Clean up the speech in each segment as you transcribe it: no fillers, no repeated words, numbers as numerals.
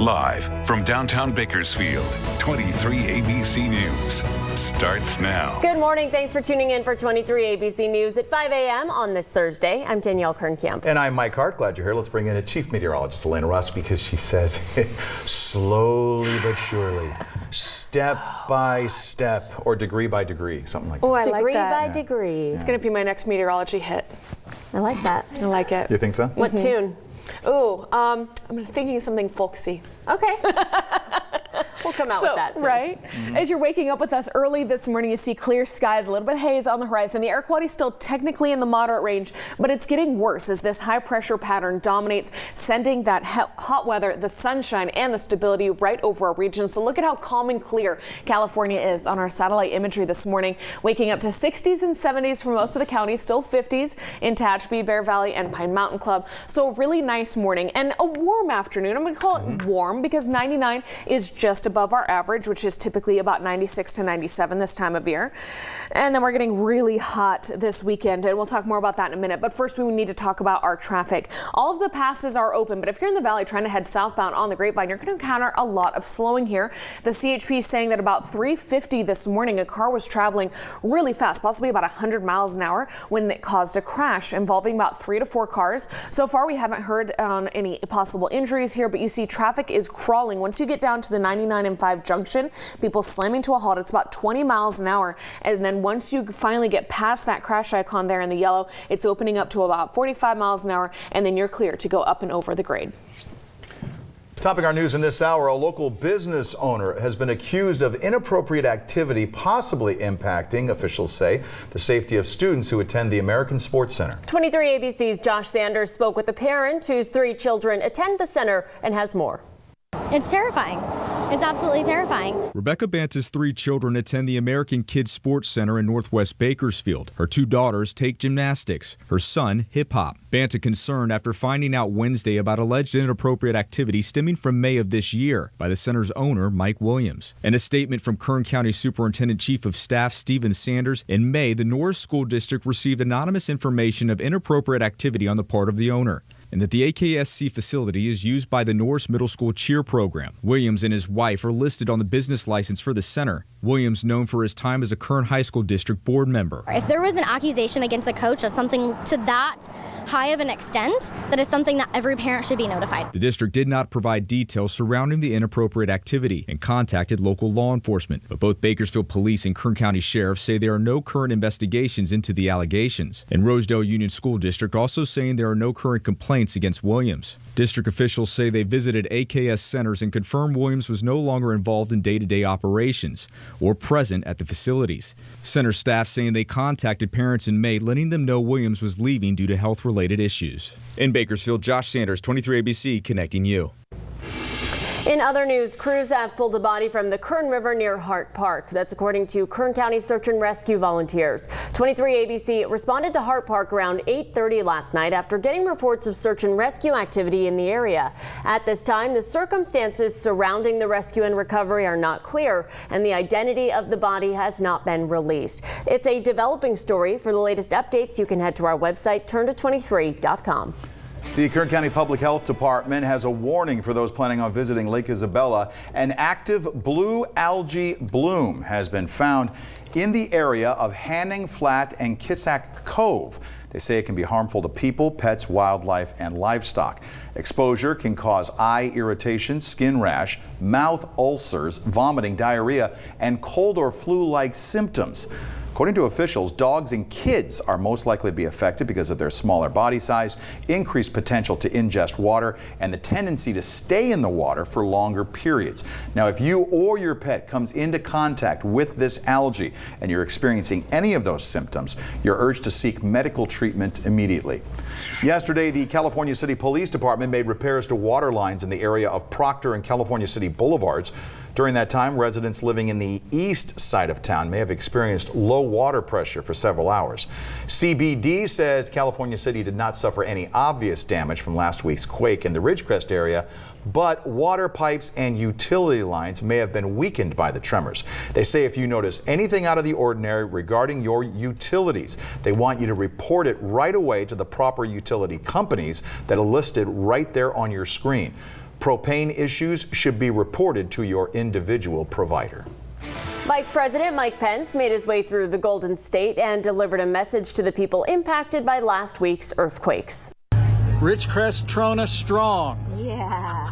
Live from downtown Bakersfield, 23 ABC News starts now. Good morning. Thanks for tuning in for 23 ABC News at 5 a.m. on this Thursday. I'm Danielle Kern. And I'm Mike Hart. Glad you're here. Let's bring in a chief meteorologist, Elena Russ, because she says slowly but surely, step by step, or degree by degree, something like that. Oh, I like Degree that. by degree. Yeah. It's going to be my next meteorology hit. I like that. I like it. You think so? What tune? Ooh, I'm thinking something folksy. Okay. We'll come out with that soon. Right? As you're waking up with us early this morning, you see clear skies, a little bit of haze on the horizon. The air quality is still technically in the moderate range, but it's getting worse as this high pressure pattern dominates, sending that hot weather, the sunshine, and the stability right over our region. So look at how calm and clear California is on our satellite imagery this morning. Waking up to 60s and 70s for most of the county, still 50s in Tehachapi, Bear Valley, and Pine Mountain Club. So a really nice morning and a warm afternoon. I'm going to call it warm because 99 is just above our average, which is typically about 96 to 97 this time of year. And then we're getting really hot this weekend, and we'll talk more about that in a minute. But first, we need to talk about our traffic. All of the passes are open, but if you're in the valley trying to head southbound on the Grapevine, you're going to encounter a lot of slowing here. The CHP is saying that about 3:50 this morning, a car was traveling really fast, possibly about 100 miles an hour, when it caused a crash involving about 3 to 4 cars. So far, we haven't heard on any possible injuries here, but you see traffic is crawling. Once you get down to the 99 and 5 junction, people slamming to a halt. It's about 20 miles an hour. And then once you finally get past that crash icon there in the yellow, it's opening up to about 45 miles an hour, and then you're clear to go up and over the grade. Topping our news in this hour, a local business owner has been accused of inappropriate activity, possibly impacting, officials say, the safety of students who attend the American Sports Center. 23 ABC's Josh Sanders spoke with a parent whose 3 children attend the center and has more. It's terrifying. It's absolutely terrifying. Rebecca Banta's 3 children attend the American Kids Sports Center in Northwest Bakersfield. Her 2 daughters take gymnastics, her son hip-hop. Banta concerned after finding out Wednesday about alleged inappropriate activity stemming from May of this year by the center's owner, Mike Williams. In a statement from Kern County Superintendent Chief of Staff Stephen Sanders, in May, the Norris School District received anonymous information of inappropriate activity on the part of the owner, and that the AKSC facility is used by the Norris Middle School cheer program. Williams and his wife are listed on the business license for the center. Williams, known for his time as a Kern High School District board member. If there was an accusation against a coach of something to that high of an extent, that is something that every parent should be notified. The district did not provide details surrounding the inappropriate activity and contacted local law enforcement. But both Bakersfield Police and Kern County Sheriffs say there are no current investigations into the allegations. And Rosedale Union School District also saying there are no current complaints against Williams. District officials say they visited AKS centers and confirmed Williams was no longer involved in day-to-day operations or present at the facilities. Center staff saying they contacted parents in May, letting them know Williams was leaving due to health-related issues. In Bakersfield, Josh Sanders, 23 ABC, connecting you. In other news, crews have pulled a body from the Kern River near Hart Park. That's according to Kern County Search and Rescue volunteers. 23 ABC responded to Hart Park around 8:30 last night after getting reports of search and rescue activity in the area. At this time, the circumstances surrounding the rescue and recovery are not clear, and the identity of the body has not been released. It's a developing story. For the latest updates, you can head to our website, turnto23.com. The Kern County Public Health Department has a warning for those planning on visiting Lake Isabella. An active blue algae bloom has been found in the area of Hanning Flat and Kissack Cove. They say it can be harmful to people, pets, wildlife, and livestock. Exposure can cause eye irritation, skin rash, mouth ulcers, vomiting, diarrhea, and cold or flu-like symptoms. According to officials, dogs and kids are most likely to be affected because of their smaller body size, increased potential to ingest water, and the tendency to stay in the water for longer periods. Now, if you or your pet comes into contact with this algae and you're experiencing any of those symptoms, you're urged to seek medical treatment immediately. Yesterday, the California City Police Department made repairs to water lines in the area of Proctor and California City Boulevards. During that time, residents living in the east side of town may have experienced low water pressure for several hours. CBD says California City did not suffer any obvious damage from last week's quake in the Ridgecrest area, but water pipes and utility lines may have been weakened by the tremors. They say if you notice anything out of the ordinary regarding your utilities, they want you to report it right away to the proper utility companies that are listed right there on your screen. Propane issues should be reported to your individual provider. Vice President Mike Pence made his way through the Golden State and delivered a message to the people impacted by last week's earthquakes. Ridgecrest Trona strong. Yeah.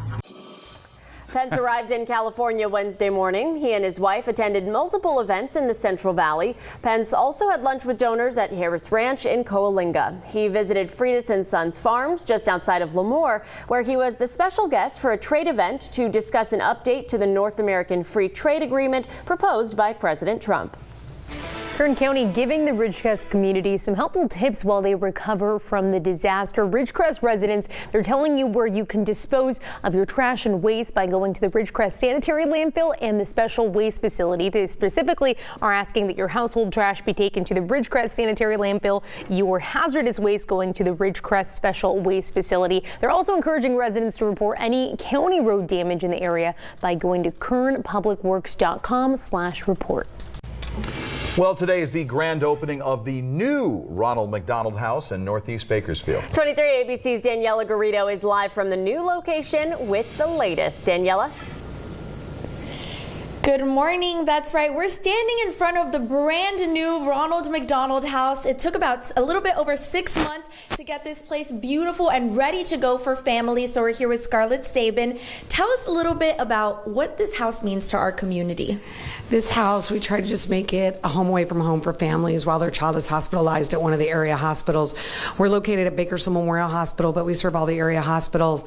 Pence arrived in California Wednesday morning. He and his wife attended multiple events in the Central Valley. Pence also had lunch with donors at Harris Ranch in Coalinga. He visited Freitas & Sons Farms just outside of Lemoore, where he was the special guest for a trade event to discuss an update to the North American Free Trade Agreement proposed by President Trump. Kern County giving the Ridgecrest community some helpful tips while they recover from the disaster. Ridgecrest residents, they're telling you where you can dispose of your trash and waste by going to the Ridgecrest Sanitary Landfill and the Special Waste Facility. They specifically are asking that your household trash be taken to the Ridgecrest Sanitary Landfill, your hazardous waste going to the Ridgecrest Special Waste Facility. They're also encouraging residents to report any county road damage in the area by going to kernpublicworks.com/report. Well, today is the grand opening of the new Ronald McDonald House in Northeast Bakersfield. 23 ABC's Daniela Garrido is live from the new location with the latest. Daniela? Good morning. That's right. We're standing in front of the brand new Ronald McDonald House. It took about a little bit over 6 months to get this place beautiful and ready to go for families. So we're here with Scarlett Sabin. Tell us a little bit about what this house means to our community. This house, we try to just make it a home away from home for families while their child is hospitalized at one of the area hospitals. We're located at Bakersfield Memorial Hospital, but we serve all the area hospitals.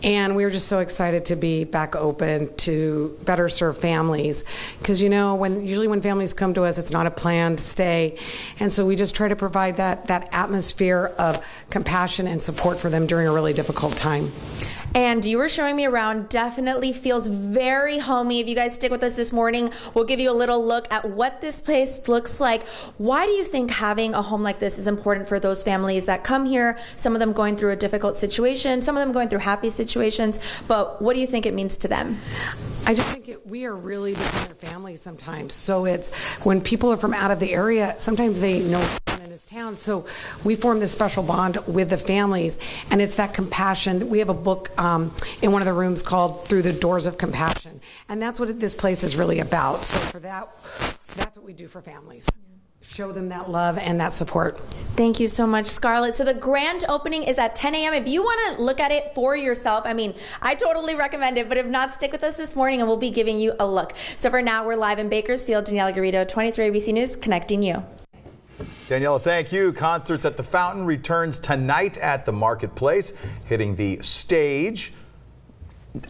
And we were just so excited to be back open to better serve families. Because, you know, usually when families come to us, it's not a planned stay. And so we just try to provide that atmosphere of compassion and support for them during a really difficult time. And you were showing me around. Definitely feels very homey. If you guys stick with us this morning, we'll give you a little look at what this place looks like. Why do you think having a home like this is important for those families that come here? Some of them going through a difficult situation, some of them going through happy situations, but what do you think it means to them? I just think we are really becoming their family sometimes. So it's when people are from out of the area, sometimes they know in this town. So we form this special bond with the families, and it's that compassion. We have a book in one of the rooms called Through the Doors of Compassion, and that's what this place is really about. So for that's what we do for families. Show them that love and that support. Thank you so much, Scarlett. So the grand opening is at 10 a.m. If you want to look at it for yourself, I mean, I totally recommend it, but if not, stick with us this morning and we'll be giving you a look. So for now, we're live in Bakersfield. Daniela Garrido, 23 ABC News, connecting you. Daniela, thank you. Concerts at the Fountain returns tonight at the Marketplace. Hitting the stage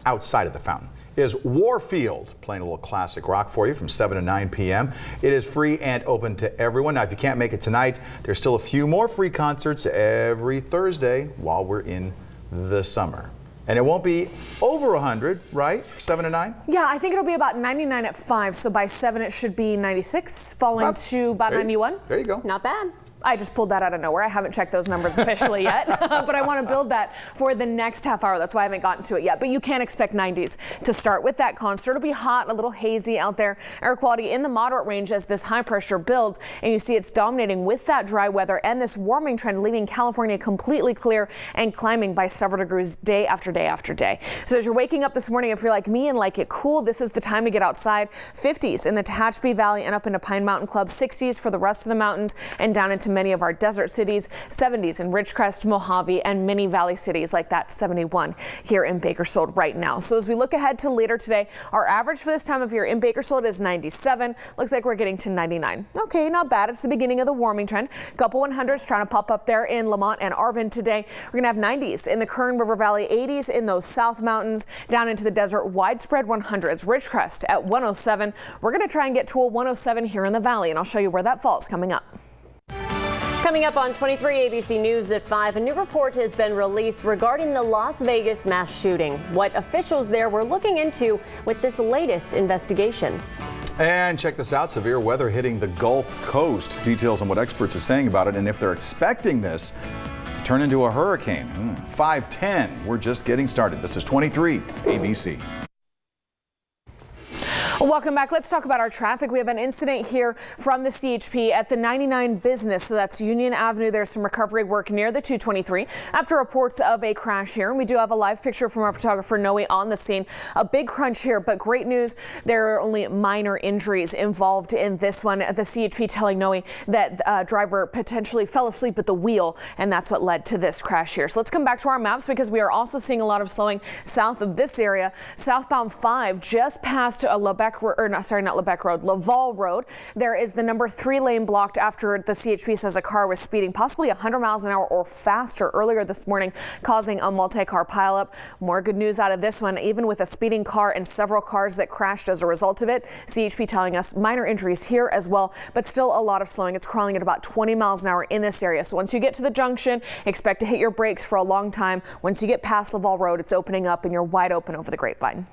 outside of the Fountain is Warfield, playing a little classic rock for you from 7 to 9 p.m. It is free and open to everyone. Now, if you can't make it tonight, there's still a few more free concerts every Thursday while we're in the summer. And it won't be over 100, right? 7 to 9? Yeah, I think it'll be about 99 at 5. So by 7, it should be 96, falling to about 91. There you go. Not bad. I just pulled that out of nowhere. I haven't checked those numbers officially yet, but I want to build that for the next half hour. That's why I haven't gotten to it yet. But you can expect 90s to start with that concert. It'll be hot, a little hazy out there. Air quality in the moderate range as this high pressure builds, and you see it's dominating with that dry weather and this warming trend, leaving California completely clear and climbing by several degrees day after day after day. So as you're waking up this morning, if you're like me and like it cool, this is the time to get outside. 50s in the Tehachapi Valley and up into Pine Mountain Club, 60s for the rest of the mountains and down into many of our desert cities, 70s in Ridgecrest, Mojave, and many valley cities like that 71 here in Bakersfield right now. So as we look ahead to later today, our average for this time of year in Bakersfield is 97. Looks like we're getting to 99. Okay, not bad. It's the beginning of the warming trend. Couple 100s trying to pop up there in Lamont and Arvin today. We're going to have 90s in the Kern River Valley, 80s in those south mountains, down into the desert, widespread 100s. Ridgecrest at 107. We're going to try and get to a 107 here in the valley, and I'll show you where that falls coming up. Coming up on 23 ABC News at 5, a new report has been released regarding the Las Vegas mass shooting. What officials there were looking into with this latest investigation. And check this out, severe weather hitting the Gulf Coast. Details on what experts are saying about it and if they're expecting this to turn into a hurricane. 5:10, we're just getting started. This is 23 ABC. Welcome back. Let's talk about our traffic. We have an incident here from the CHP at the 99 business. So that's Union Avenue. There's some recovery work near the 223 after reports of a crash here. And we do have a live picture from our photographer Noe on the scene. A big crunch here, but great news. There are only minor injuries involved in this one. The CHP telling Noe that driver potentially fell asleep at the wheel, and that's what led to this crash here. So let's come back to our maps because we are also seeing a lot of slowing south of this area. Southbound 5 just past Laval Road. There is the number 3 lane blocked after the CHP says a car was speeding possibly 100 miles an hour or faster earlier this morning, causing a multi-car pileup. More good news out of this one, even with a speeding car and several cars that crashed as a result of it. CHP telling us minor injuries here as well, but still a lot of slowing. It's crawling at about 20 miles an hour in this area. So once you get to the junction, expect to hit your brakes for a long time. Once you get past Laval Road, it's opening up and you're wide open over the Grapevine.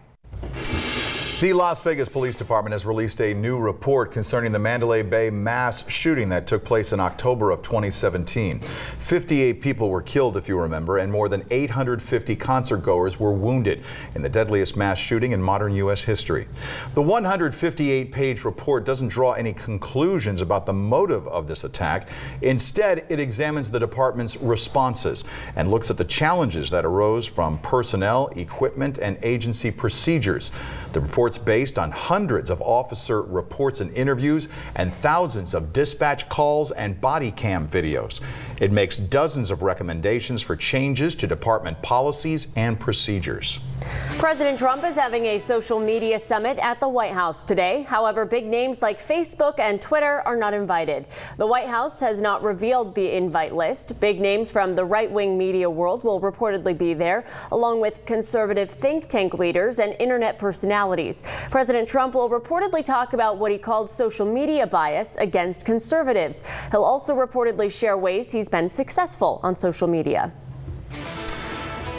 The Las Vegas Police Department has released a new report concerning the Mandalay Bay mass shooting that took place in October of 2017. 58 people were killed, if you remember, and more than 850 concert goers were wounded in the deadliest mass shooting in modern U.S. history. The 158-page report doesn't draw any conclusions about the motive of this attack. Instead, it examines the department's responses and looks at the challenges that arose from personnel, equipment, and agency procedures. The report's based on hundreds of officer reports and interviews and thousands of dispatch calls and body cam videos. It makes dozens of recommendations for changes to department policies and procedures. President Trump is having a social media summit at the White House today. However, big names like Facebook and Twitter are not invited. The White House has not revealed the invite list. Big names from the right-wing media world will reportedly be there, along with conservative think tank leaders and internet personalities. President Trump will reportedly talk about what he called social media bias against conservatives. He'll also reportedly share ways he's been successful on social media.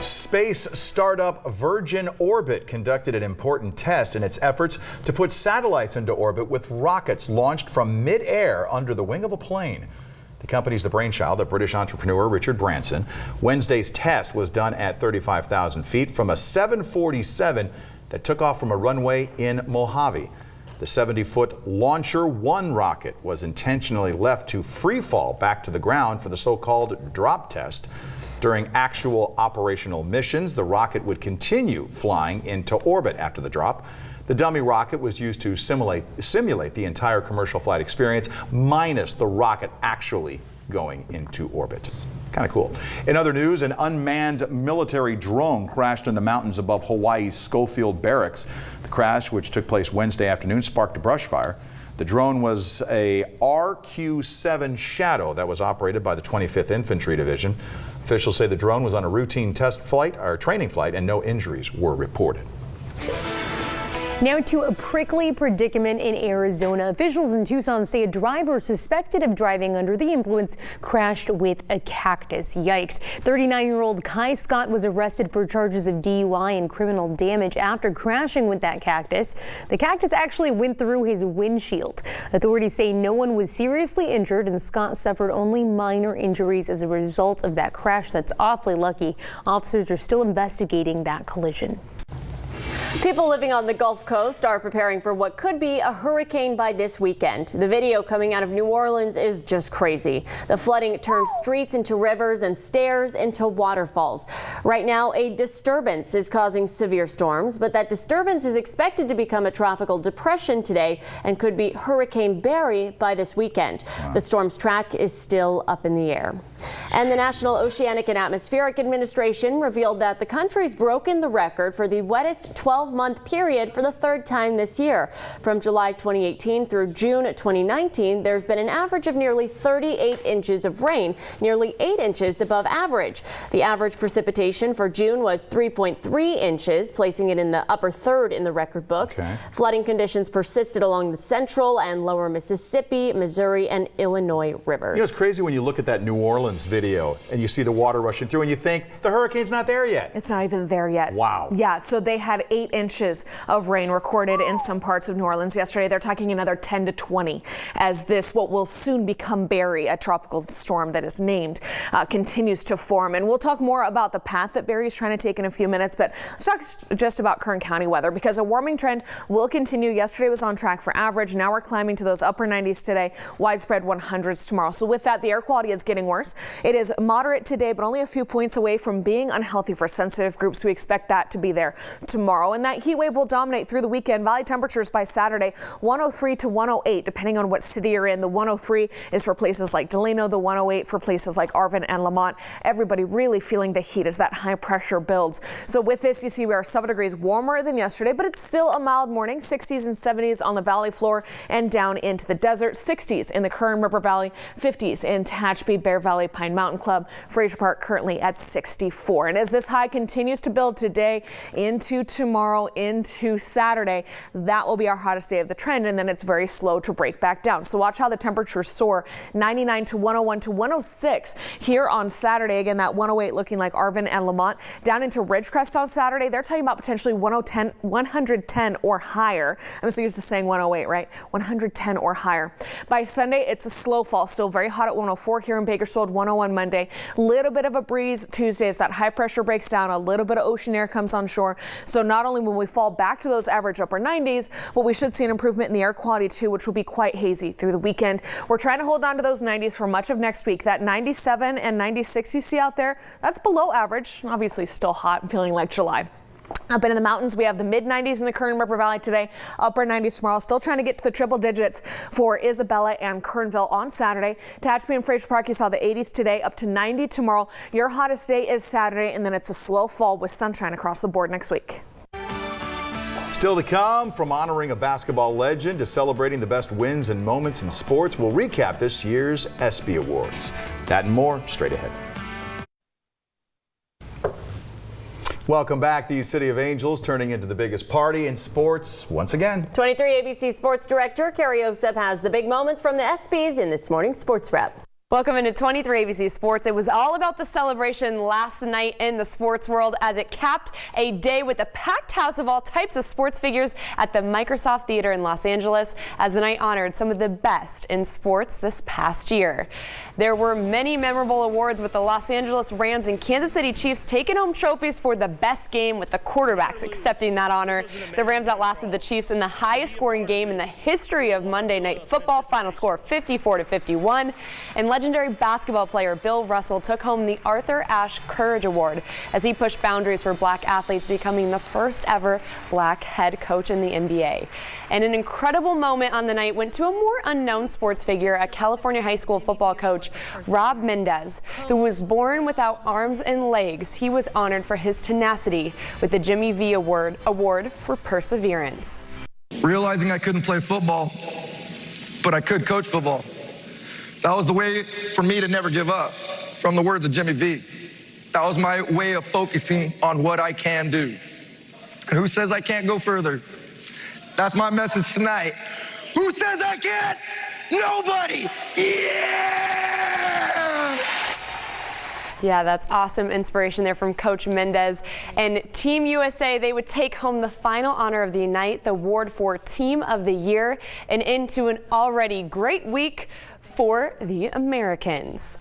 Space startup Virgin Orbit conducted an important test in its efforts to put satellites into orbit with rockets launched from mid-air under the wing of a plane. The company's the brainchild of British entrepreneur Richard Branson. Wednesday's test was done at 35,000 feet from a 747 that took off from a runway in Mojave. The 70-foot Launcher 1 rocket was intentionally left to free fall back to the ground for the so-called drop test. During actual operational missions, the rocket would continue flying into orbit after the drop. The dummy rocket was used to simulate the entire commercial flight experience, minus the rocket actually going into orbit. Kind of cool. In other news, an unmanned military drone crashed in the mountains above Hawaii's Schofield Barracks. The crash, which took place Wednesday afternoon, sparked a brush fire. The drone was a RQ-7 Shadow that was operated by the 25th Infantry Division. Officials say the drone was on a routine test flight or training flight and no injuries were reported. Now to a prickly predicament in Arizona. Officials in Tucson say a driver suspected of driving under the influence crashed with a cactus. Yikes. 39-year-old Kai Scott was arrested for charges of DUI and criminal damage after crashing with that cactus. The cactus actually went through his windshield. Authorities say no one was seriously injured and Scott suffered only minor injuries as a result of that crash. That's awfully lucky. Officers are still investigating that collision. People living on the Gulf Coast are preparing for what could be a hurricane by this weekend. The video coming out of New Orleans is just crazy. The flooding turned streets into rivers and stairs into waterfalls. Right now, a disturbance is causing severe storms, but that disturbance is expected to become a tropical depression today and could be Hurricane Barry by this weekend. Wow. The storm's track is still up in the air. And the National Oceanic and Atmospheric Administration revealed that the country's broken the record for the wettest 12-month period for the third time this year. From July 2018 through June 2019, there's been an average of nearly 38 inches of rain, nearly 8 inches above average. The average precipitation for June was 3.3 inches, placing it in the upper third in the record books. Okay. Flooding conditions persisted along the central and lower Mississippi, Missouri, and Illinois rivers. You know, it's crazy when you look at that New Orleans video and you see the water rushing through and you think the hurricane's not there yet. It's not even there yet. Wow. Yeah, so they had 8 8 inches of rain recorded in some parts of New Orleans yesterday. They're talking another 10 to 20 as this, what will soon become Barry, a tropical storm that is named, continues to form. And we'll talk more about the path that Barry is trying to take in a few minutes, but let's talk just about Kern County weather, because a warming trend will continue. Yesterday was on track for average. Now we're climbing to those upper 90s today, widespread 100s tomorrow. So with that, the air quality is getting worse. It is moderate today, but only a few points away from being unhealthy for sensitive groups. We expect that to be there tomorrow. And that heat wave will dominate through the weekend. Valley temperatures by Saturday, 103 to 108, depending on what city you're in. The 103 is for places like Delano, the 108 for places like Arvin and Lamont. Everybody really feeling the heat as that high pressure builds. So with this, you see we are 7 degrees warmer than yesterday, but it's still a mild morning. 60s and 70s on the valley floor and down into the desert. 60s in the Kern River Valley, 50s in Tehachapi, Bear Valley, Pine Mountain Club. Fraser Park currently at 64. And as this high continues to build today into tomorrow, into Saturday, that will be our hottest day of the trend, and then it's very slow to break back down. So watch how the temperatures soar. 99 to 101 to 106 here on Saturday. Again, that 108 looking like Arvin and Lamont. Down into Ridgecrest on Saturday, they're talking about potentially 110 or higher. I'm so used to saying 108, right? 110 or higher. By Sunday, it's a slow fall. Still very hot at 104 here in Bakersfield, 101 Monday. Little bit of a breeze Tuesday as that high pressure breaks down. A little bit of ocean air comes on shore. So not only will we fall back to those average upper 90s, but we should see an improvement in the air quality too, which will be quite hazy through the weekend. We're trying to hold on to those 90s for much of next week. That 97 and 96 you see out there, that's below average. Obviously still hot and feeling like July. Up in the mountains, we have the mid-90s in the Kern River Valley today, upper 90s tomorrow. Still trying to get to the triple digits for Isabella and Kernville on Saturday. Tehachapi and Fraser Park, you saw the 80s today, up to 90 tomorrow. Your hottest day is Saturday, and then it's a slow fall with sunshine across the board next week. Still to come, from honoring a basketball legend to celebrating the best wins and moments in sports, we'll recap this year's ESPY Awards. That and more straight ahead. Welcome back. The City of Angels turning into the biggest party in sports once again. 23 ABC Sports Director Carrie Osep has the big moments from the ESPYs in this morning's Sports Wrap. Welcome into 23 ABC Sports. It was all about the celebration last night in the sports world as it capped a day with a packed house of all types of sports figures at the Microsoft Theater in Los Angeles as the night honored some of the best in sports this past year. There were many memorable awards with the Los Angeles Rams and Kansas City Chiefs taking home trophies for the best game, with the quarterbacks accepting that honor. The Rams outlasted the Chiefs in the highest scoring game in the history of Monday Night Football, final score 54-51. And legendary basketball player Bill Russell took home the Arthur Ashe Courage Award as he pushed boundaries for black athletes, becoming the first ever black head coach in the NBA. And an incredible moment on the night went to a more unknown sports figure, a California high school football coach, Rob Mendez, who was born without arms and legs. He was honored for his tenacity with the Jimmy V Award for perseverance. Realizing I couldn't play football, but I could coach football. That was the way for me to never give up, from the words of Jimmy V. That was my way of focusing on what I can do. And who says I can't go further? That's my message tonight. Who says I can't? Nobody! Yeah! Yeah, that's awesome inspiration there from Coach Mendez. And Team USA, they would take home the final honor of the night, the award for Team of the Year, and into an already great week for the Americans.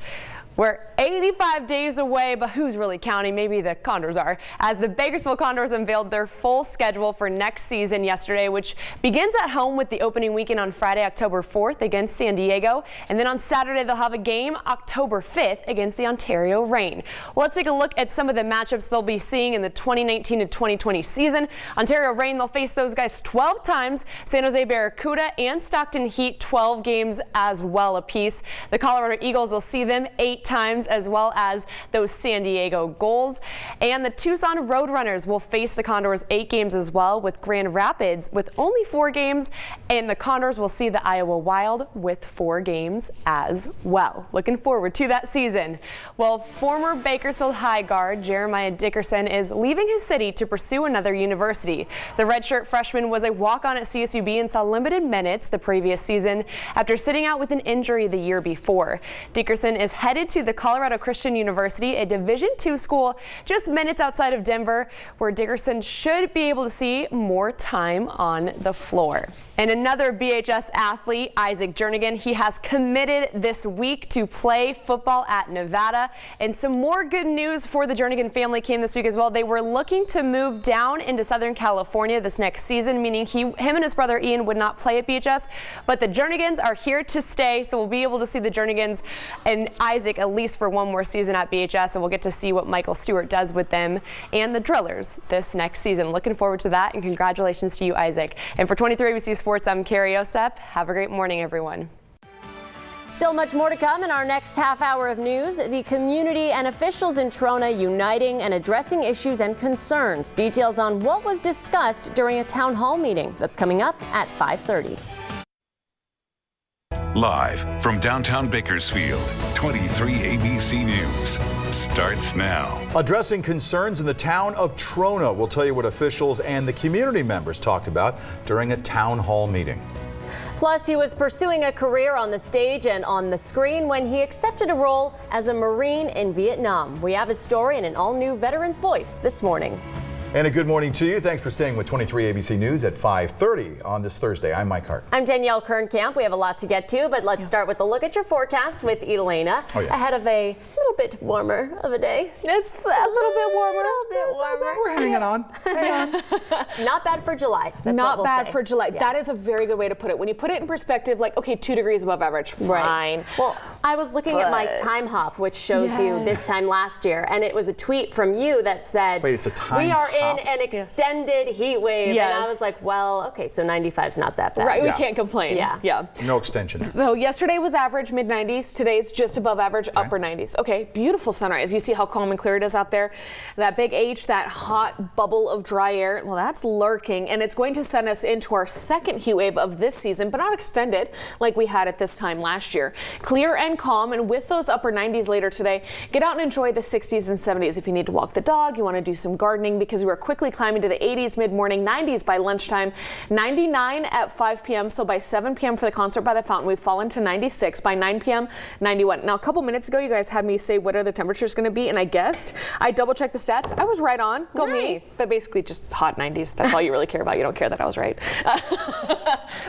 We're 85 days away, but who's really counting? Maybe the Condors are, as the Bakersfield Condors unveiled their full schedule for next season yesterday, which begins at home with the opening weekend on Friday, October 4th against San Diego. And then on Saturday, they'll have a game October 5th against the Ontario Reign. Well, let's take a look at some of the matchups they'll be seeing in the 2019 to 2020 season. Ontario Reign, they'll face those guys 12 times. San Jose Barracuda and Stockton Heat, 12 games as well apiece. The Colorado Eagles, will see them 8 times, as well as those San Diego Gulls. And the Tucson Roadrunners will face the Condors 8 games as well, with Grand Rapids with only 4 games. And the Condors will see the Iowa Wild with 4 games as well. Looking forward to that season. Well, former Bakersfield High guard Jeremiah Dickerson is leaving his city to pursue another university. The redshirt freshman was a walk-on at CSUB and saw limited minutes the previous season after sitting out with an injury the year before. Dickerson is headed to to the Colorado Christian University, a Division II school just minutes outside of Denver, where Dickerson should be able to see more time on the floor. And another BHS athlete, Isaac Jernigan, he has committed this week to play football at Nevada. And some more good news for the Jernigan family came this week as well. They were looking to move down into Southern California this next season, meaning him and his brother Ian would not play at BHS, but the Jernigans are here to stay, so we'll be able to see the Jernigans and Isaac at least for one more season at BHS, and we'll get to see what Michael Stewart does with them and the Drillers this next season. Looking forward to that, and congratulations to you, Isaac. And for 23 ABC Sports, I'm Carrie Osep. Have a great morning, everyone. Still much more to come in our next half hour of news. The community and officials in Trona uniting and addressing issues and concerns. Details on what was discussed during a town hall meeting. That's coming up at 5:30. Live from downtown Bakersfield, 23 ABC News starts now. Addressing concerns in the town of Trona. We'll tell you what officials and the community members talked about during a town hall meeting. Plus, he was pursuing a career on the stage and on the screen when he accepted a role as a Marine in Vietnam. We have a story in an all-new Veteran's Voice this morning. And a good morning to you. Thanks for staying with 23 ABC News at 5:30 on this Thursday. I'm Mike Hart. I'm Danielle Kern-Camp. We have a lot to get to, but let's start with a look at your forecast with Elena. Ahead of a little bit warmer of a day. It's a little bit warmer. We're hanging on. Hang on. Not bad for July. That's Not what we'll bad say. for July. Yeah. That is a very good way to put it. When you put it in perspective, like, okay, 2 degrees above average, fine. Right. Well, I was looking at my time hop, which shows you this time last year, and it was a tweet from you that said, wait, it's a time we are hop? in an extended heat wave. Yes. And I was like, well, okay, so 95 is not that bad. Right, we can't complain. Yeah. No extension. So yesterday was average mid-90s. Today's just above average, upper 90s. Okay, beautiful sunrise. You see how calm and clear it is out there? That big H, that hot bubble of dry air, well, that's lurking, and it's going to send us into our second heat wave of this season, but not extended like we had at this time last year. Clear and calm, and with those upper 90s later today, get out and enjoy the 60s and 70s. If you need to walk the dog, you want to do some gardening, because we are quickly climbing to the 80s mid-morning, 90s by lunchtime, 99 at 5 p.m. So by 7 p.m. for the concert by the fountain, we've fallen to 96. By 9 p.m., 91. Now, a couple minutes ago, you guys had me say what are the temperatures going to be, and I guessed. I double-checked the stats. I was right on. Go me. But basically just hot 90s. That's all you really care about. You don't care that I was right.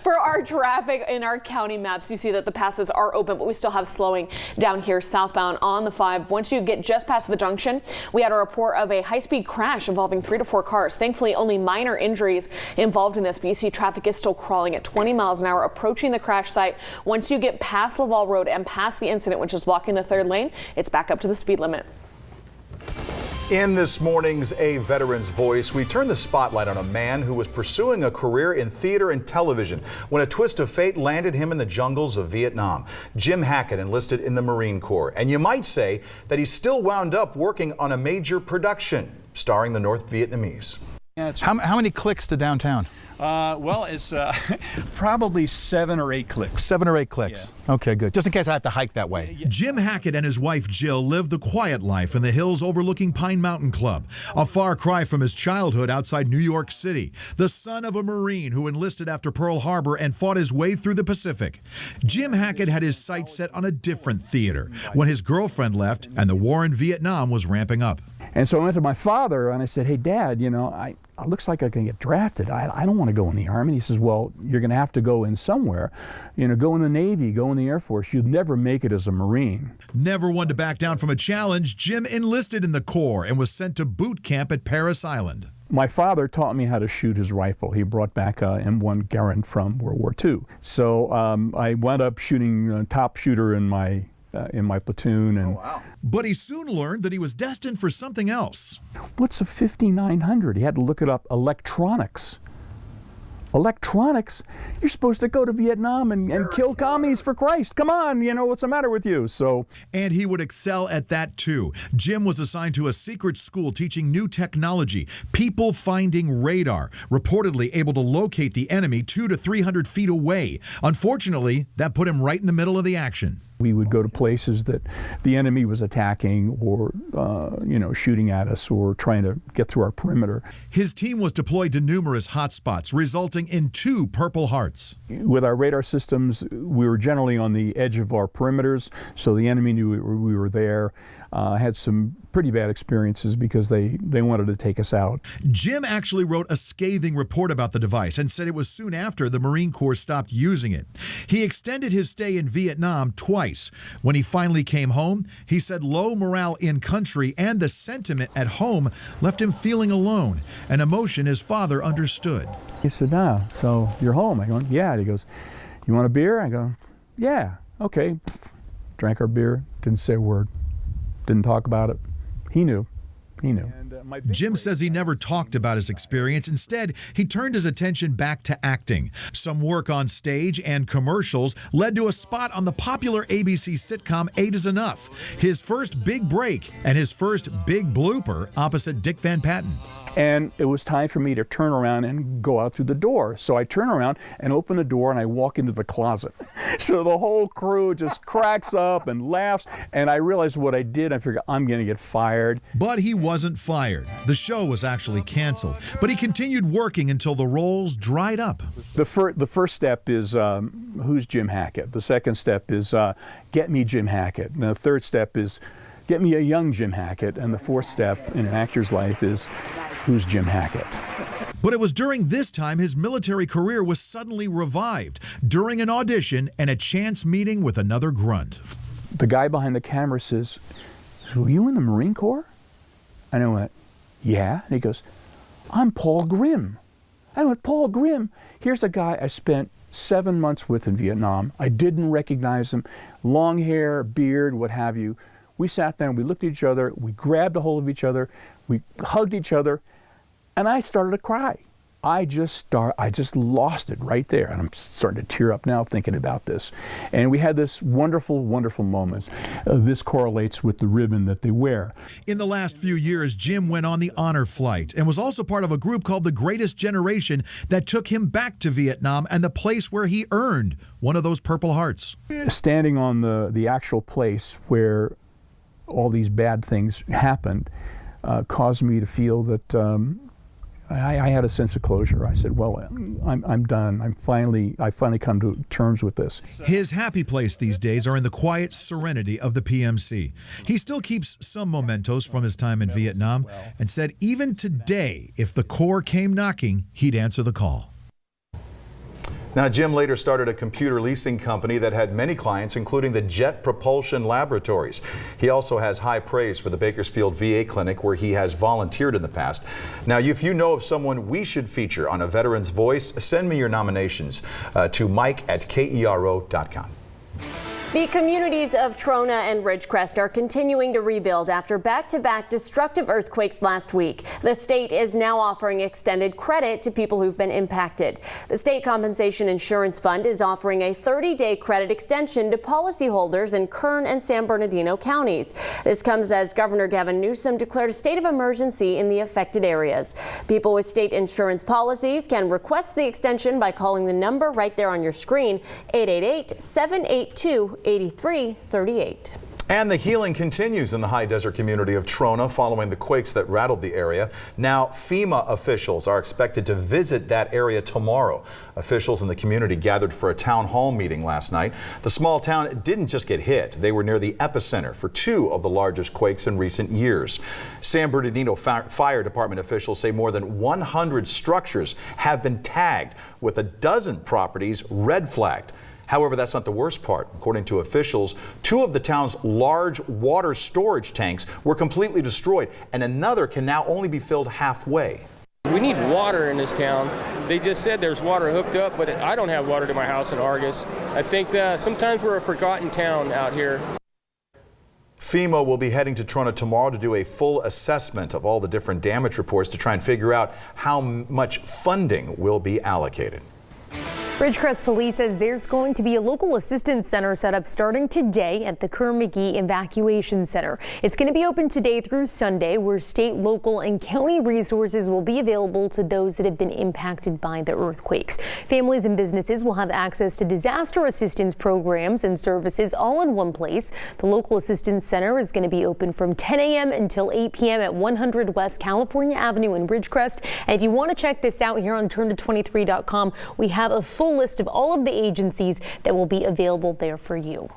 For our traffic in our county maps, you see that the passes are open, but we still have slowing down here southbound on the 5. Once you get just past the junction, we had a report of a high-speed crash involving 3 to 4 cars. Thankfully, only minor injuries involved in this, but you see traffic is still crawling at 20 miles an hour approaching the crash site. Once you get past Laval Road and past the incident, which is blocking the 3rd lane, it's back up to the speed limit. In this morning's A Veteran's Voice, we turn the spotlight on a man who was pursuing a career in theater and television when a twist of fate landed him in the jungles of Vietnam. Jim Hackett enlisted in the Marine Corps, and you might say that he's still wound up working on a major production starring the North Vietnamese. Yeah, How many clicks to downtown? Well, it's probably 7 or 8 clicks. 7 or 8 clicks. Yeah. Okay, good. Just in case I have to hike that way. Jim Hackett and his wife Jill live the quiet life in the hills overlooking Pine Mountain Club, a far cry from his childhood outside New York City. The son of a Marine who enlisted after Pearl Harbor and fought his way through the Pacific. Jim Hackett had his sights set on a different theater when his girlfriend left and the war in Vietnam was ramping up. And so I went to my father and I said, hey, Dad, it looks like I can get drafted. I don't want to go in the Army. He says, well, you're going to have to go in somewhere. Go in the Navy, go in the Air Force. You'd never make it as a Marine. Never one to back down from a challenge, Jim enlisted in the Corps and was sent to boot camp at Parris Island. My father taught me how to shoot his rifle. He brought back a M1 Garand from World War II. So I wound up shooting top shooter in my platoon. And But he soon learned that he was destined for something else. What's a 5900? He had to look it up. Electronics. Electronics? You're supposed to go to Vietnam and kill commies, for Christ. Come on, what's the matter with you? And he would excel at that too. Jim was assigned to a secret school teaching new technology, people finding radar, reportedly able to locate the enemy 200 to 300 feet away. Unfortunately, that put him right in the middle of the action. We would go to places that the enemy was attacking or, shooting at us or trying to get through our perimeter. His team was deployed to numerous hotspots, resulting in 2 Purple Hearts. With our radar systems, we were generally on the edge of our perimeters, so the enemy knew we were there. Had some pretty bad experiences because they wanted to take us out. Jim actually wrote a scathing report about the device and said it was soon after the Marine Corps stopped using it. He extended his stay in Vietnam twice. When he finally came home, he said low morale in country and the sentiment at home left him feeling alone, an emotion his father understood. He said, "No, so you're home?" I go, "Yeah." And he goes, "You want a beer?" I go, "Yeah, okay." Drank our beer, didn't say a word, didn't talk about it. He knew. Jim says he never talked about his experience. Instead, he turned his attention back to acting. Some work on stage and commercials led to a spot on the popular ABC sitcom 8 is Enough, his first big break and his first big blooper opposite Dick Van Patten. And it was time for me to turn around and go out through the door. So I turn around and open the door and I walk into the closet. So the whole crew just cracks up and laughs. And I realized what I did. I figured I'm going to get fired. But he wasn't fired. The show was actually canceled. But he continued working until the roles dried up. The first step is who's Jim Hackett? The second step is get me Jim Hackett. And the third step is get me a young Jim Hackett. And the fourth step in an actor's life is who's Jim Hackett? But it was during this time his military career was suddenly revived during an audition and a chance meeting with another grunt. The guy behind the camera says, "Were you in the Marine Corps?" And I went, "Yeah." And he goes, "I'm Paul Grimm." I went, "Paul Grimm? Here's a guy I spent 7 months with in Vietnam. I didn't recognize him. Long hair, beard, what have you." We sat there and we looked at each other, we grabbed a hold of each other, we hugged each other, and I started to cry. I just lost it right there. And I'm starting to tear up now thinking about this. And we had this wonderful, wonderful moment. This correlates with the ribbon that they wear. In the last few years, Jim went on the honor flight and was also part of a group called the Greatest Generation that took him back to Vietnam and the place where he earned one of those Purple Hearts. Standing on the actual place where all these bad things happened caused me to feel that I had a sense of closure. I said, well, I'm done. I finally come to terms with this. His happy place these days are in the quiet serenity of the PMC. He still keeps some mementos from his time in Vietnam and said even today, if the Corps came knocking, he'd answer the call. Now, Jim later started a computer leasing company that had many clients, including the Jet Propulsion Laboratories. He also has high praise for the Bakersfield VA clinic, where he has volunteered in the past. Now, if you know of someone we should feature on A Veteran's Voice, send me your nominations to mike@kero.com. The communities of Trona and Ridgecrest are continuing to rebuild after back-to-back destructive earthquakes last week. The state is now offering extended credit to people who've been impacted. The State Compensation Insurance Fund is offering a 30-day credit extension to policyholders in Kern and San Bernardino counties. This comes as Governor Gavin Newsom declared a state of emergency in the affected areas. People with state insurance policies can request the extension by calling the number right there on your screen, 888-782-8338. And the healing continues in the high desert community of Trona following the quakes that rattled the area. Now, FEMA officials are expected to visit that area tomorrow. Officials in the community gathered for a town hall meeting last night. The small town didn't just get hit. They were near the epicenter for 2 of the largest quakes in recent years. San Bernardino Fire Department officials say more than 100 structures have been tagged, with a dozen properties red flagged. However, that's not the worst part. According to officials, 2 of the town's large water storage tanks were completely destroyed, and another can now only be filled halfway. We need water in this town. They just said there's water hooked up, but I don't have water to my house in Argus. I think that sometimes we're a forgotten town out here. FEMA will be heading to Trona tomorrow to do a full assessment of all the different damage reports to try and figure out how much funding will be allocated. Ridgecrest Police says there's going to be a local assistance center set up starting today at the Kern Evacuation Center. It's going to be open today through Sunday, where state, local, and county resources will be available to those that have been impacted by the earthquakes. Families and businesses will have access to disaster assistance programs and services all in one place. The local assistance center is going to be open from 10 a.m. until 8 p.m. at 100 West California Avenue in Ridgecrest. And if you want to check this out here on turn23.com, we have a full list of all of the agencies that will be available there for you.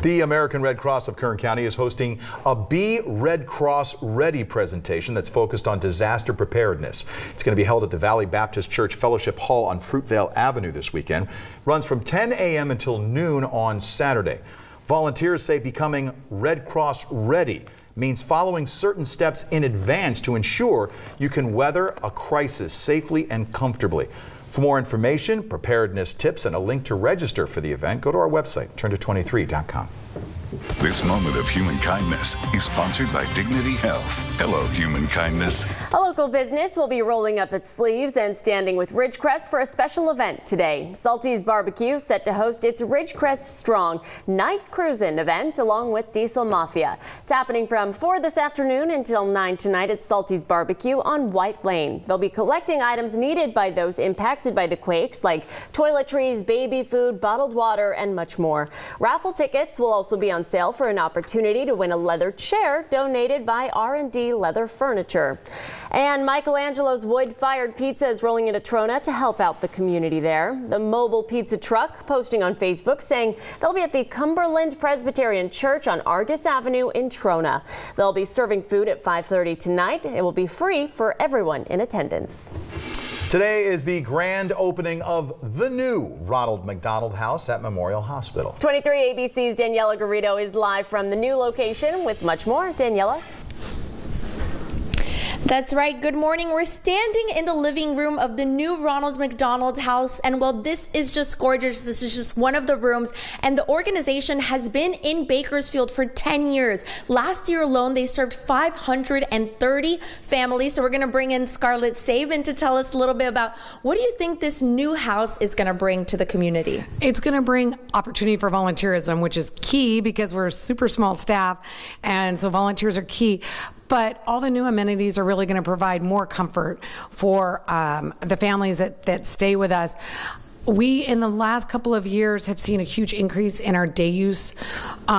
The American Red Cross of Kern County is hosting a Be Red Cross Ready presentation that's focused on disaster preparedness. It's going to be held at the Valley Baptist Church Fellowship Hall on Fruitvale Avenue this weekend. Runs from 10 a.m. until noon on Saturday. Volunteers say becoming Red Cross Ready means following certain steps in advance to ensure you can weather a crisis safely and comfortably. For more information, preparedness tips, and a link to register for the event, go to our website, turn23.com. This moment of human kindness is sponsored by Dignity Health. Hello, human kindness. A local business will be rolling up its sleeves and standing with Ridgecrest for a special event today. Salty's Barbecue set to host its Ridgecrest Strong Night Cruisin' event along with Diesel Mafia. It's happening from 4 this afternoon until 9 tonight at Salty's Barbecue on White Lane. They'll be collecting items needed by those impacted by the quakes, like toiletries, baby food, bottled water, and much more. Raffle tickets will also be on sale for an opportunity to win a leather chair donated by R&D Leather Furniture. And Michelangelo's wood-fired pizza is rolling into Trona to help out the community there. The mobile pizza truck posting on Facebook saying they'll be at the Cumberland Presbyterian Church on Argus Avenue in Trona. They'll be serving food at 5:30 tonight. It will be free for everyone in attendance. Today is the grand opening of the new Ronald McDonald House at Memorial Hospital. 23 ABC's Daniela Garrido is live from the new location with much more. Daniela. That's right. Good morning. We're standing in the living room of the new Ronald McDonald House. And well, this is just gorgeous. This is just one of the rooms. And the organization has been in Bakersfield for 10 years. Last year alone, they served 530 families. So we're going to bring in Scarlett Sabin to tell us a little bit about what do you think this new house is going to bring to the community? It's going to bring opportunity for volunteerism, which is key because we're a super small staff. And so volunteers are key. But all the new amenities are really going to provide more comfort for the families that stay with us. We, in the last couple of years, have seen a huge increase in our day use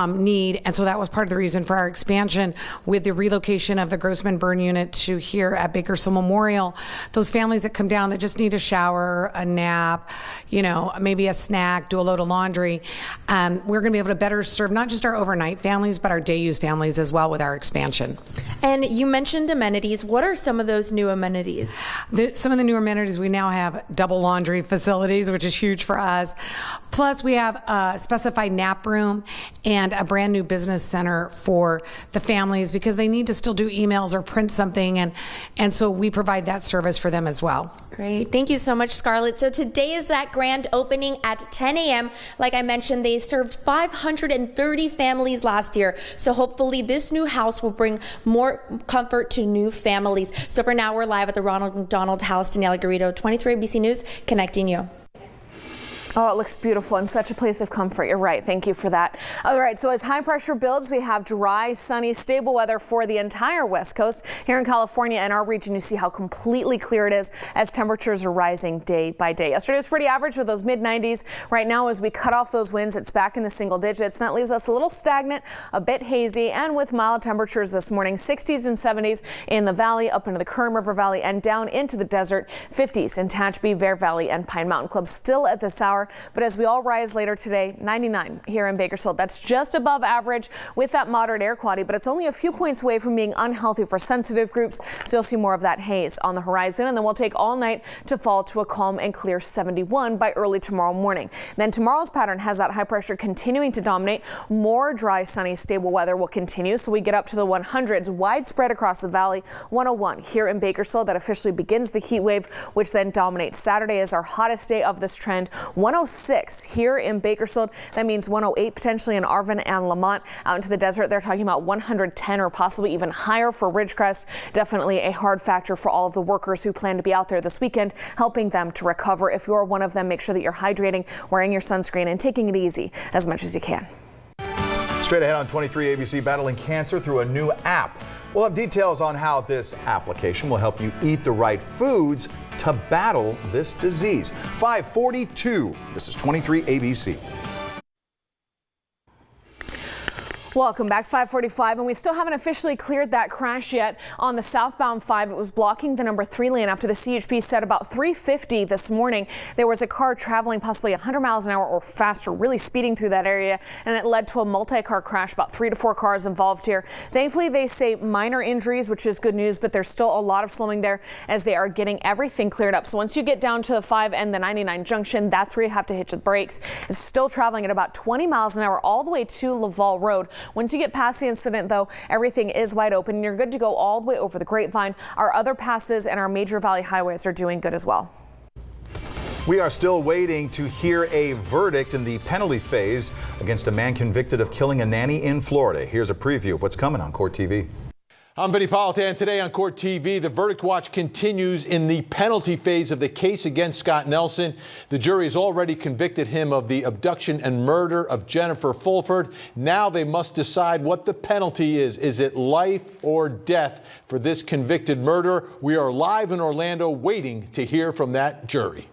need, and so that was part of the reason for our expansion with the relocation of the Grossman Burn Unit to here at Bakersfield Memorial. Those families that come down that just need a shower, a nap, you know, maybe a snack, do a load of laundry, we're going to be able to better serve not just our overnight families, but our day use families as well with our expansion. And you mentioned amenities. What are some of those new amenities? Some of the new amenities, we now have double laundry facilities, which is huge for us. Plus, we have a specified nap room and a brand new business center for the families because they need to still do emails or print something, and so we provide that service for them as well. Great. Thank you so much, Scarlett. So today is that grand opening at 10 a.m. Like I mentioned, they served 530 families last year. So hopefully this new house will bring more comfort to new families. So for now, we're live at the Ronald McDonald House. Daniela Garrido, 23 ABC News, connecting you. Oh, it looks beautiful and such a place of comfort. You're right. Thank you for that. All right. So as high pressure builds, we have dry, sunny, stable weather for the entire West Coast. Here in California and our region, you see how completely clear it is as temperatures are rising day by day. Yesterday was pretty average with those mid 90s. Right now, as we cut off those winds, it's back in the single digits. And that leaves us a little stagnant, a bit hazy, and with mild temperatures this morning, 60s and 70s in the valley, up into the Kern River Valley and down into the desert, 50s in Tehachapi, Bear Valley, and Pine Mountain Club still at this hour. But as we all rise later today, 99 here in Bakersfield. That's just above average with that moderate air quality, but it's only a few points away from being unhealthy for sensitive groups. Still see more of that haze on the horizon, and then we'll take all night to fall to a calm and clear 71 by early tomorrow morning. Then tomorrow's pattern has that high pressure continuing to dominate. More dry, sunny, stable weather will continue, so we get up to the 100s widespread across the valley. 101 here in Bakersfield. That officially begins the heat wave, which then dominates. Saturday is our hottest day of this trend. 106 here in Bakersfield. That means 108 potentially in Arvin and Lamont. Out into the desert, they're talking about 110 or possibly even higher for Ridgecrest. Definitely a hard factor for all of the workers who plan to be out there this weekend, helping them to recover. If you're one of them, make sure that you're hydrating, wearing your sunscreen, and taking it easy as much as you can. Straight ahead on 23 ABC, battling cancer through a new app. We'll have details on how this application will help you eat the right foods to battle this disease. 5:42. This is 23 ABC. Welcome back. 5:45, and we still haven't officially cleared that crash yet on the southbound 5. It was blocking the number 3 lane after the CHP said about 3:50 this morning there was a car traveling possibly 100 miles an hour or faster, really speeding through that area, and it led to a multi-car crash. About 3 to 4 cars involved here. Thankfully, they say minor injuries, which is good news, but there's still a lot of slowing there as they are getting everything cleared up. So once you get down to the 5 and the 99 junction, that's where you have to hit the brakes. It's still traveling at about 20 miles an hour all the way to Laval Road. Once you get past the incident, though, everything is wide open and you're good to go all the way over the Grapevine. Our other passes and our major valley highways are doing good as well. We are still waiting to hear a verdict in the penalty phase against a man convicted of killing a nanny in Florida. Here's a preview of what's coming on Court TV. I'm Vinny Politan. Today on Court TV, the verdict watch continues in the penalty phase of the case against Scott Nelson. The jury has already convicted him of the abduction and murder of Jennifer Fulford. Now they must decide what the penalty is. Is it life or death for this convicted murderer? We are live in Orlando waiting to hear from that jury.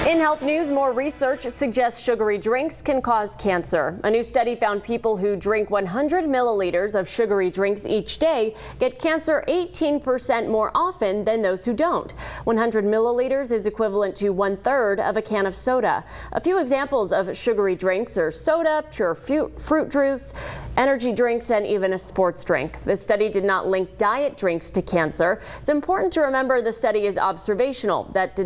In health news, more research suggests sugary drinks can cause cancer. A new study found people who drink 100 milliliters of sugary drinks each day get cancer 18% more often than those who don't. 100 milliliters is equivalent to 1/3 of a can of soda. A few examples of sugary drinks are soda, pure fruit juice, energy drinks, and even a sports drink. This study did not link diet drinks to cancer. It's important to remember the study is observational. That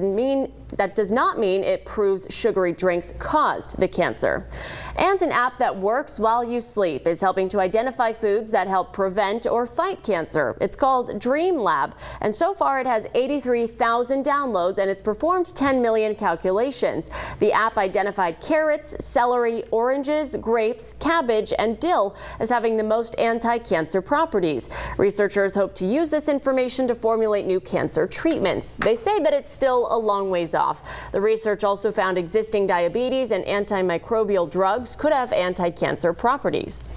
does not mean it proves sugary drinks caused the cancer. And an app that works while you sleep is helping to identify foods that help prevent or fight cancer. It's called Dream Lab, and so far it has 83,000 downloads and it's performed 10 million calculations. The app identified carrots, celery, oranges, grapes, cabbage, and dill as having the most anti-cancer properties. Researchers hope to use this information to formulate new cancer treatments. They say that it's still a long ways off. The research also found existing diabetes and antimicrobial drugs could have anti-cancer properties.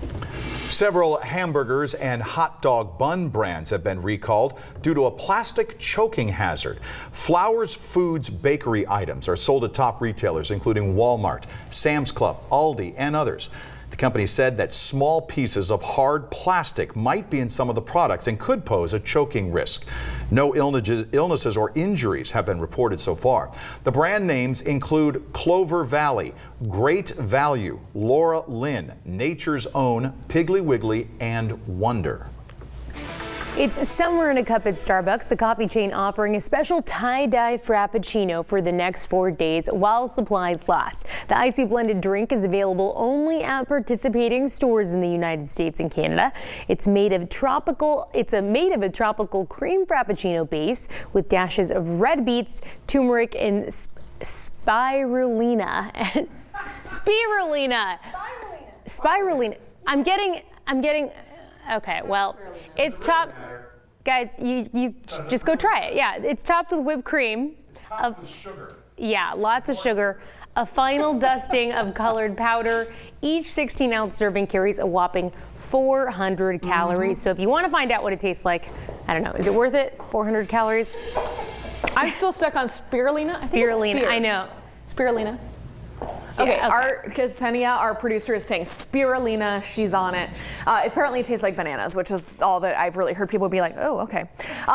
Several hamburgers and hot dog bun brands have been recalled due to a plastic choking hazard. Flowers Foods bakery items are sold at top retailers, including Walmart, Sam's Club, Aldi, and others. The company said that small pieces of hard plastic might be in some of the products and could pose a choking risk. No illnesses or injuries have been reported so far. The brand names include Clover Valley, Great Value, Laura Lynn, Nature's Own, Piggly Wiggly, and Wonder. It's summer in a cup at Starbucks, the coffee chain offering a special tie-dye frappuccino for the next 4 days while supplies last. The icy blended drink is available only at participating stores in the United States and Canada. It's made of a tropical cream frappuccino base with dashes of red beets, turmeric, and spirulina. Spirulina. I'm getting. Okay, well, it's chopped. Guys, you just go try it. Yeah, it's topped with whipped cream. Topped with sugar. Yeah, lots of sugar. A final dusting of colored powder. Each 16-ounce serving carries a whopping 400 calories. So if you want to find out what it tastes like, I don't know, is it worth it? 400 calories? I'm still stuck on spirulina. Spirulina, I know. Spirulina. Okay, Ksenia, our producer, is saying spirulina. She's on it. Apparently it tastes like bananas, which is all that I've really heard people be like, oh, okay.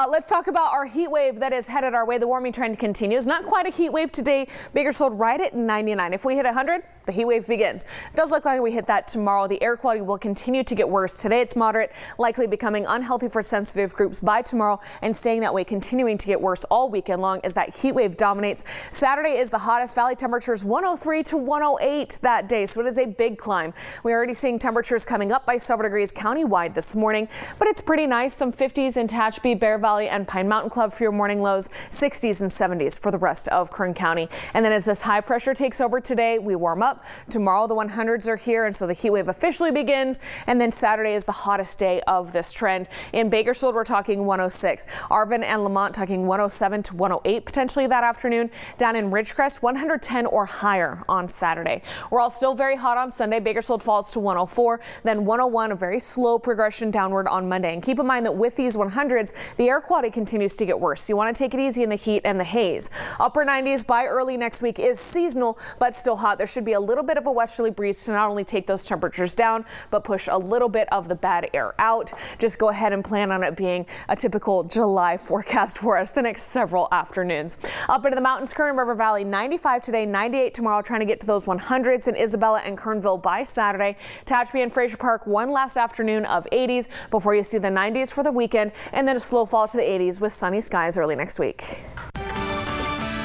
Let's talk about our heat wave that is headed our way. The warming trend continues. Not quite a heat wave today. Bakersfield right at 99. If we hit 100, the heat wave begins. It does look like we hit that tomorrow. The air quality will continue to get worse. Today it's moderate, likely becoming unhealthy for sensitive groups by tomorrow, and staying that way, continuing to get worse all weekend long as that heat wave dominates. Saturday is the hottest. Valley temperatures 103 to 108 that day, so it is a big climb. We're already seeing temperatures coming up by several degrees countywide this morning, but it's pretty nice. Some 50s in Tehachapi, Bear Valley, and Pine Mountain Club for your morning lows, 60s and 70s for the rest of Kern County. And then as this high pressure takes over today, we warm up. Tomorrow the 100s are here, and so the heat wave officially begins. And then Saturday is the hottest day of this trend. In Bakersfield, we're talking 106. Arvin and Lamont talking 107 to 108 potentially that afternoon. Down in Ridgecrest, 110 or higher on Saturday. We're all still very hot on Sunday. Bakersfield falls to 104, then 101, a very slow progression downward on Monday. And keep in mind that with these 100s, the air quality continues to get worse. You want to take it easy in the heat and the haze. Upper 90s by early next week is seasonal, but still hot. There should be a little bit of a westerly breeze to not only take those temperatures down, but push a little bit of the bad air out. Just go ahead and plan on it being a typical July forecast for us the next several afternoons. Up into the mountains, Kern River Valley, 95 today, 98 tomorrow, trying to get to those 100s in Isabella and Kernville by Saturday. Tehachapi and Fraser Park, one last afternoon of 80s before you see the 90s for the weekend, and then a slow fall to the 80s with sunny skies early next week.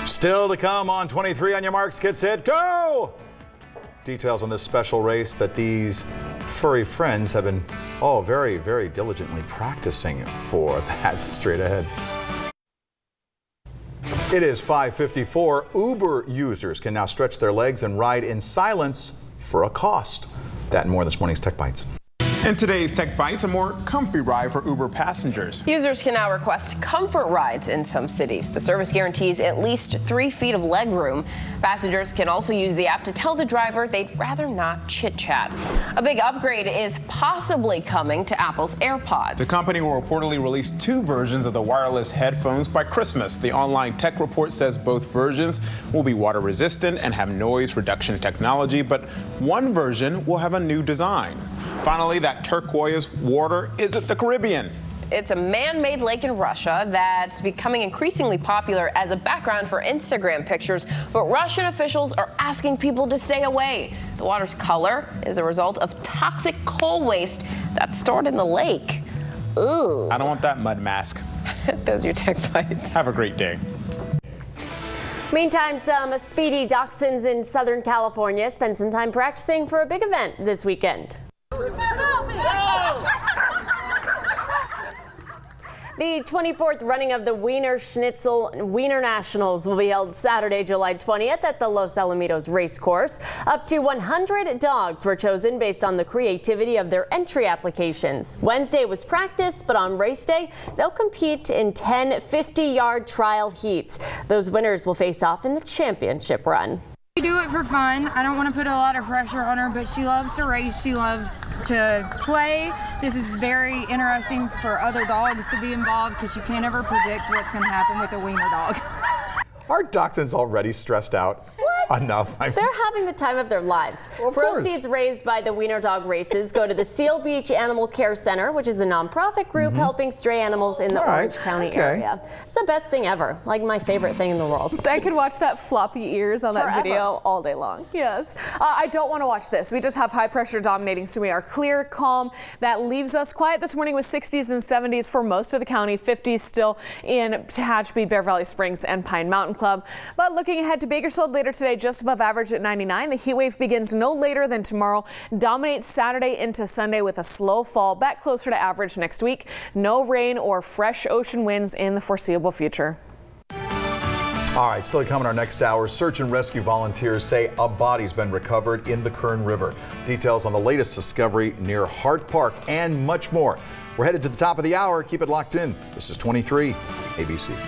Still to come on 23 on your marks, get set, go! Details on this special race that these furry friends have been very, very diligently practicing for. That's straight ahead. It is 5:54. Uber users can now stretch their legs and ride in silence for a cost. That and more this morning's Tech Bites. In today's Tech Bites, a more comfy ride for Uber passengers. Users can now request comfort rides in some cities. The service guarantees at least 3 feet of leg room. Passengers can also use the app to tell the driver they'd rather not chit-chat. A big upgrade is possibly coming to Apple's AirPods. The company will reportedly release 2 versions of the wireless headphones by Christmas. The online tech report says both versions will be water resistant and have noise reduction technology, but one version will have a new design. Finally, that turquoise water isn't the Caribbean. It's a man-made lake in Russia that's becoming increasingly popular as a background for Instagram pictures, but Russian officials are asking people to stay away. The water's color is a result of toxic coal waste that's stored in the lake. Ooh. I don't want that mud mask. Those are your Tech Bites. Have a great day. Meantime, some speedy dachshunds in Southern California spend some time practicing for a big event this weekend. The 24th running of the Wiener Nationals will be held Saturday, July 20th at the Los Alamitos Racecourse. Up to 100 dogs were chosen based on the creativity of their entry applications. Wednesday was practice, but on race day, they'll compete in 10 50-yard trial heats. Those winners will face off in the championship run. We do it for fun. I don't want to put a lot of pressure on her, but she loves to race. She loves to play. This is very interesting for other dogs to be involved because you can't ever predict what's going to happen with a wiener dog. Are dachshunds already stressed out? Enough. They're having the time of their lives. Well, Proceeds raised by the Wiener Dog races go to the Seal Beach Animal Care Center, which is a nonprofit group helping stray animals in the Orange County area. It's the best thing ever, like my favorite thing in the world. I could watch that floppy ears on that video all day long. Yes. I don't want to watch this. We just have high pressure dominating, so we are clear, calm. That leaves us quiet this morning with 60s and 70s for most of the county, 50s still in Tehachapi, Bear Valley Springs, and Pine Mountain Club. But looking ahead to Bakersfield later today, just above average at 99. The heat wave begins no later than tomorrow, dominates Saturday into Sunday with a slow fall back closer to average next week. No rain or fresh ocean winds in the foreseeable future. All right, still to come in our next hour, search and rescue volunteers say a body's been recovered in the Kern River. Details on the latest discovery near Hart Park and much more. We're headed to the top of the hour. Keep it locked in. This is 23 ABC.